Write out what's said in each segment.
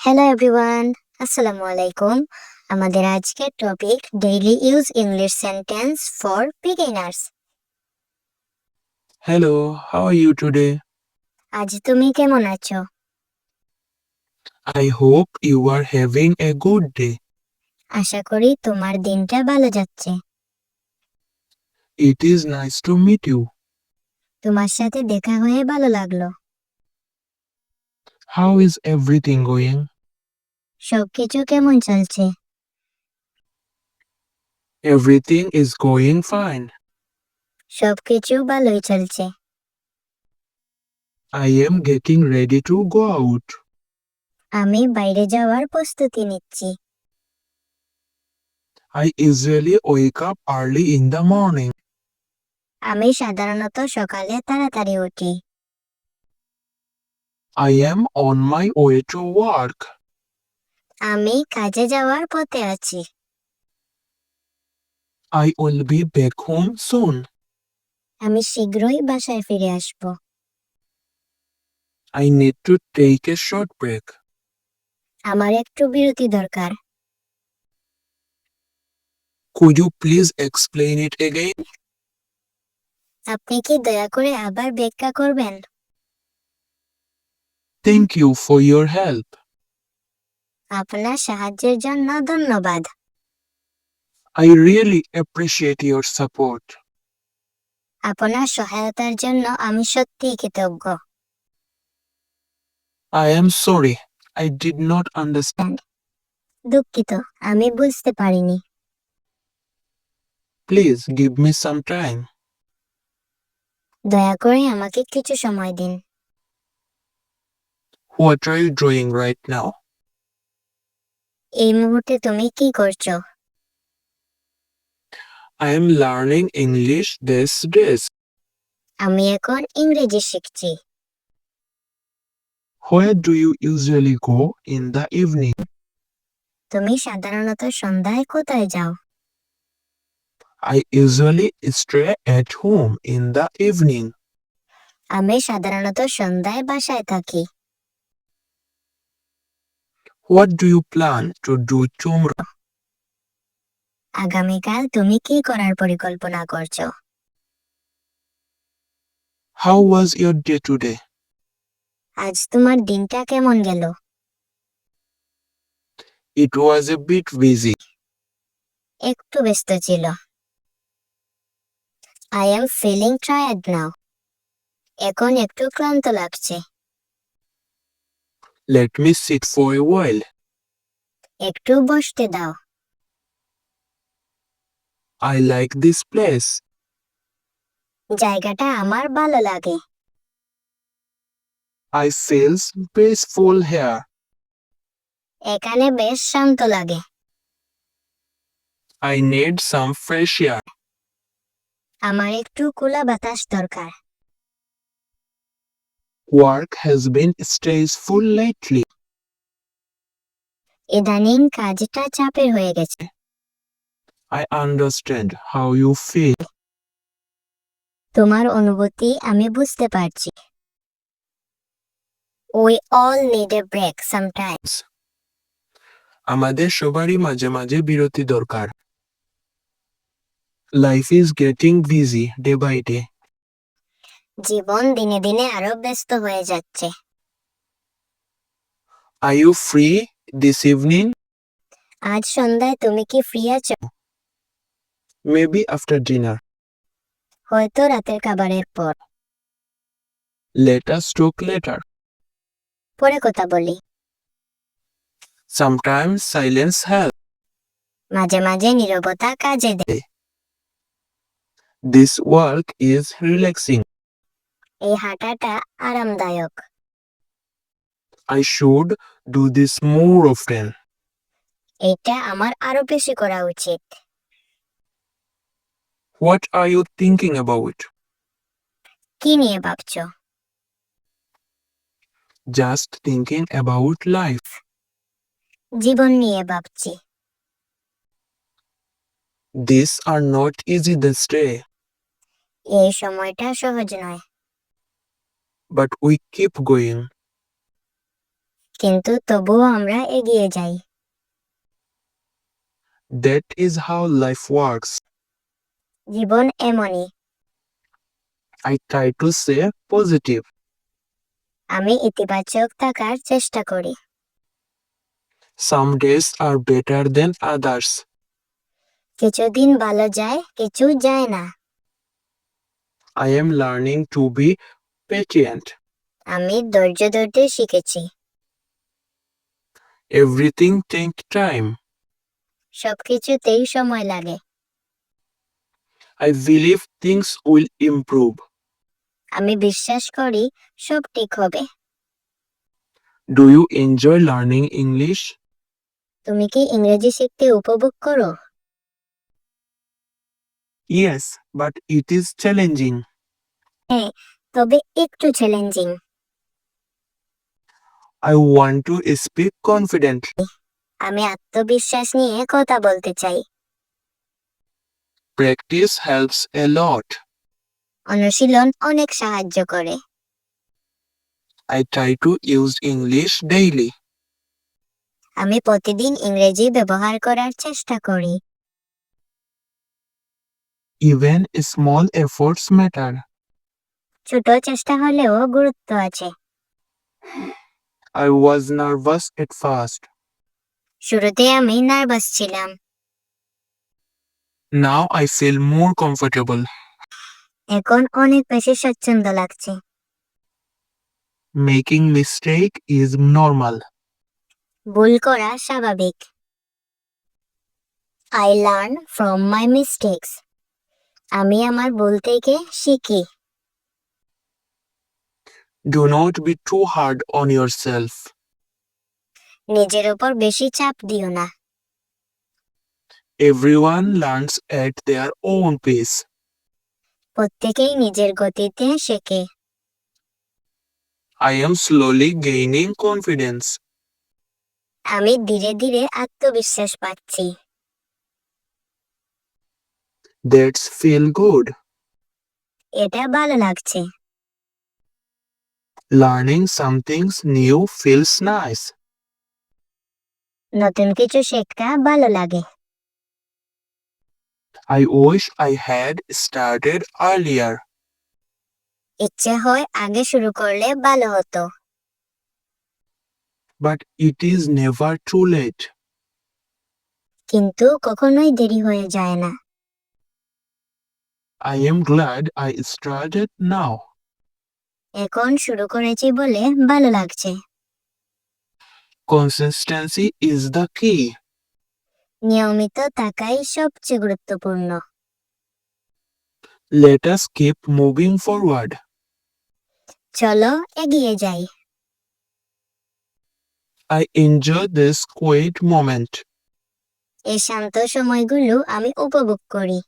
Hello everyone, আসসালামু আলাইকুম। আমাদের আজকের topic daily use English sentence for beginners. Hello, how are you today? আজ তুমি কেমন আছো? I hope you are having a good day. আশা করি তোমার দিনটা ভালো যাচ্ছে। It is nice to meet you. তোমার সাথে দেখা হয়ে ভালো লাগলো। How is everything going? সবকিছু কেমন চলছে? Everything is going fine. সবকিছু ভালোই চলছে। I am getting ready to go out. আমি বাইরে যাওয়ার প্রস্তুতি নিচ্ছি। I usually wake up early in the morning. আমি সাধারণত সকালে তাড়াতাড়ি উঠি। I am on my way to work. আমি কাজে যাওয়ার পথে আছি। I will be back home soon. আমি শীঘ্রই বাসায় ফিরে আসব। I need to take a short break. আমার একটু বিরতি দরকার। Could you please explain it again? আপনি কি দয়া করে আবার ব্যাখ্যা করবেন? Thank you for your help. আপনার সাহায্যের জন্য ধন্যবাদ। I really appreciate your support. আপনার সহায়তার জন্য আমি সত্যিই কৃতজ্ঞ। I am sorry. I did not understand. দুঃখিত, আমি বুঝতে পারিনি। Please give me some time. দয়া করে আমাকে কিছু সময় দিন। What are you doing right now? এই মুহূর্তে তুমি কি করছো? I am learning English these days. আমি এখন ইংরেজি শিখছি। Where do you usually go in the evening? তুমি সাধারণত সন্ধ্যায় কোথায় যাও? I usually stay at home in the evening. আমি সাধারণত সন্ধ্যায় বাসায় থাকি। What do you plan to do tomorrow? আগামীকাল তুমি কি করার পরিকল্পনা করছো? How was your day today? আজ তোমার দিনটা কেমন গেল? It was a bit busy. একটু ব্যস্ত ছিল। I am feeling tired now. এখন একটু ক্লান্ত লাগছে। Let me sit for a while. একটু বসতে দাও। I like this place. জায়গাটা আমার ভালো লাগে। I feel peaceful here. এখানে বেশ শান্ত লাগে। I need some fresh air. আমার একটু খোলা বাতাস দরকার। Work has been stressful lately. ইদানিং কাজটা চাপের হয়ে গেছে। I understand how you feel. তোমার অনুভূতি আমি বুঝতে পারছি। We all need a break sometimes. আমাদের সবারই মাঝে মাঝে বিরতি দরকার. Life is getting busy day by day. জীবন দিনে দিনে আরো ব্যস্ত হয়ে যাচ্ছে। Are you free this evening? আজ সন্ধ্যায় তুমি কি ফ্রি আছো? Maybe after dinner. হয়তো রাতের খাবারের পর। Let us talk later. পরে কথা বলি। Sometimes silence helps. মাঝে মাঝে নীরবতা কাজে দেয়। This work is relaxing. এই হাঁটাটা আরামদায়ক। I should do this more often. এটা আমার আরো বেশি করা উচিত। What are you thinking about? কি নিয়ে ভাবছো? Just thinking about life. জীবন নিয়ে ভাবছি। These are not easy this day, এই সময়টা সহজ নয়। but we keep going. কিন্তু তবুও আমরা এগিয়ে যাই। That is how life works. জীবন এমনই। I try to stay positive. আমি ইতিবাচক থাকার চেষ্টা করি। Some days are better than others. কিছুদিন ভালো যায়, কিছু যায় না। I am learning to be patient. আমি ধৈর্য ধরতে শিখেছি। Everything takes time. সবকিছুতেই সময় লাগে। I believe things will improve. আমি বিশ্বাস করি সব ঠিক হবে। Do you enjoy learning English? তুমি কি ইংরেজি শিখতে উপভোগ করো? Yes, but it is challenging. হ্যাঁ, তবে একটু challenging. I want to speak confidently. আমি আত্মবিশ্বাস নিয়ে কথা বলতে চাই। Practice helps a lot. অনুশীলন অনেক সাহায্য করে। I try to use English daily. আমি প্রতিদিন ইংরেজি ব্যবহার করার চেষ্টা করি। Even small efforts matter. ছোট চেষ্টা হলেও গুরুত্ব আছে। I was nervous at first. শুরুতে আমি নার্ভাস ছিলাম। Now I feel more comfortable. এখন অনেক বেশি স্বচ্ছন্দ লাগছে। Making mistake is normal. ভুল করা স্বাভাবিক। I learn from my mistakes. আমি আমার ভুল থেকে শিখি। Do not be too hard on yourself. নিজের উপর বেশি চাপ দিও না। Everyone learns at their own pace. প্রত্যেকেই নিজের গতিতে শেখে। I am slowly gaining confidence. আমি ধীরে ধীরে আত্মবিশ্বাস পাচ্ছি। That's feel good. এটা ভালো লাগছে। Learning something new feels nice. নতুন কিছু শেখা ভালো লাগে। I wish I had started earlier. ইচ্ছে হয় আগে শুরু করলে ভালো হতো। But it is never too late. কিন্তু কখনোই দেরি হয়ে যায় না। I am glad I started now. এখন শুরু করেছি বলে ভালো লাগছে। Consistency is the key. নিয়মিত থাকাই সবচেয়ে গুরুত্বপূর্ণ। Let us keep moving forward. চলো এগিয়ে যাই। I enjoy this quiet moment. এই শান্ত সময়গুলো আমি উপভোগ করি।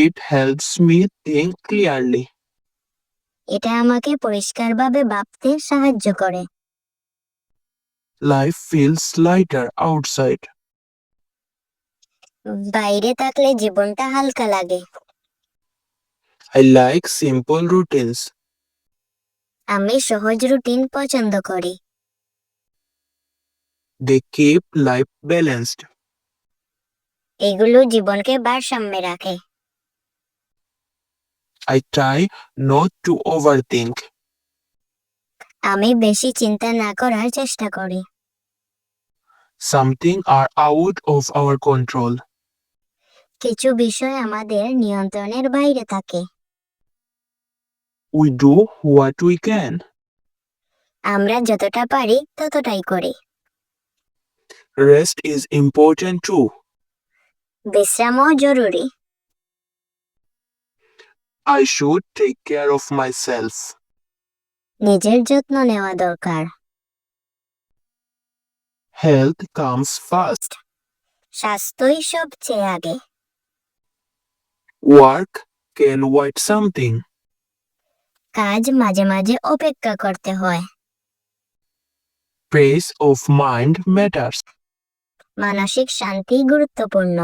It helps me think clearly. এটা আমাকে পরিষ্কারভাবে ভাবতে সাহায্য করে। Life feels lighter outside. বাইরে থাকলে জীবনটা হালকা লাগে। I like simple routines. আমি সহজ রুটিন পছন্দ করি। They keep life balanced. এগুলো জীবনকে ভারসাম্যে রাখে। I try not to overthink. আমি বেশি চিন্তা না করার চেষ্টা করি। Something are out of our control. কিছু বিষয় আমাদের নিয়ন্ত্রণের বাইরে থাকে। We do what we can. আমরা যতটা পারি ততটাই করি। Rest is important too. বিশ্রামও জরুরি। I should take care of myself. নিজের যত্ন নেওয়া দরকার। Health comes first. স্বাস্থ্যই সবচেয়ে আগে। Work can wait something. কাজ মাঝে মাঝে অপেক্ষা করতে হয়। Peace of mind matters. মানসিক শান্তি গুরুত্বপূর্ণ।